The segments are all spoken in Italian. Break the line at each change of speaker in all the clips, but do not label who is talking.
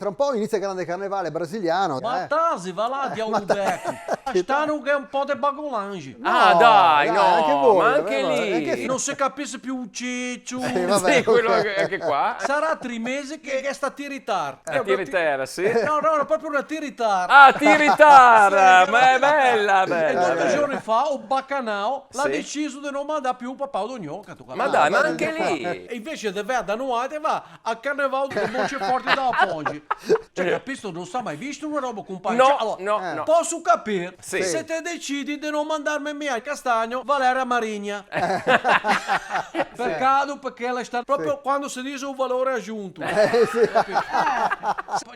Tra un po' inizia il grande carnevale brasiliano.
Ma Tasi, va là, diavolo becco. Stanno che è un po' di bagolangi.
Ah, dai, no,
anche voi,
ma anche
davvero,
lì.
anche
Non si capisce più un ciccio.
vabbè,
Sì, quello
ok.
anche qua.
Sarà 3 mesi che sta a tiritar.
A tiritera, sì.
No, proprio una tiritar.
Ah, tiritar,
Sì,
ma è bella,
E
bella.
2 giorni fa, un baccanao l'ha
Sì.
deciso di non mandare più un papà di gnocca.
Ma dai, ma
guarda,
anche lì.
E invece di andare da noi, va a carnevale di Monteforte da Pongi. Cioè, capisco, non sta mai visto una roba con
No,
Cioè, allora,
no.
posso capire
Sì.
se te decidi di non mandarmi via il castagno, Valeria Marigna. Peccato perché lei sta proprio quando si dice un valore aggiunto.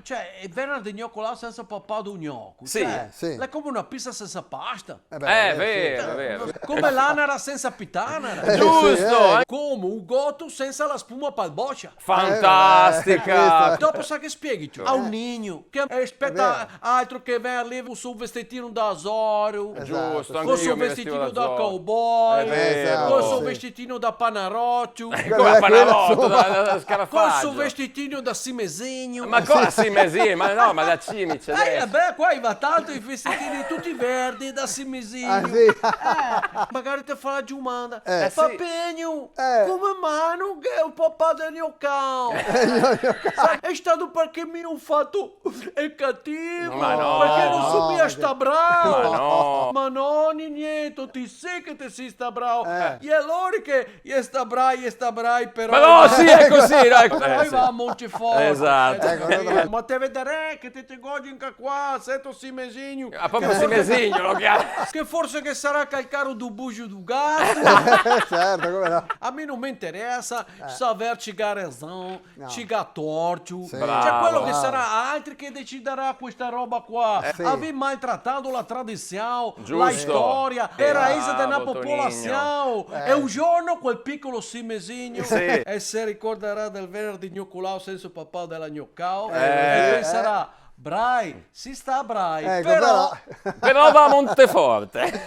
Cioè, è vero di gnocco senza papà di gnocco.
Sì.
Cioè,
Sì.
è come una pizza senza pasta.
Beh,
È vero, è vero.
Come l'anara senza pitana.
Giusto,
Come un gotto senza la spuma palboccia.
fantastica.
Dopo sa che spieghi tu? A un nino che aspetta altro che venire lì con suo vestitino da Zoro,
Giusto,
con
anche
suo
io mi vestivo
vestitino
da
da
Zorro.
cowboy,
È vero.
con suo
Sì.
vestitino da Panarotto,
Come a
Quella,
Panarotto,
insomma.
da
con
Scarafaggio.
suo vestitino da Simesegno.
Ma cosa? Sì, ma sì, ma no, ma da Cimice adesso.
Beh, qua va tanto i vestitini tutti verdi da Simesegno.
Ah, sì.
Magari ti fa la giumanda.
Sì.
Papegno, come mai non è un papà del gnocco? È stato perché mi hanno fatto il cattivo.
Ma no.
Perché non so mica sta bravo.
Ma no.
Ma no, niente, ti sai che ti si sta bravo. E allora che gli sta brai, però.
Ma no, sì, è così, dai.
Però
Sì.
va a Monteforte.
Esatto.
Ma te vedrai che te godi in qua, sento Simesigno.
Ah, proprio Simesigno lo chiama.
Che forse che sarà calcaro du bugio du gatto.
Certo, come no.
A me non mi interessa saper cigarezzão, cigatorcio. Cioè
Bravo.
quello che sarà altri che deciderà questa roba qua.
sì.
Avevi maltrattato la tradizione,
Giusto.
la storia, e raiz della
Bravo,
popolazione. E un giorno quel piccolo Simesigno
Sì.
e si ricorderà del venerdì gnoccolao senza papà della gnoccao e
Eh.
penserà, Brai, si sta Brai,
Ecco,
però...
Però va a Monteforte.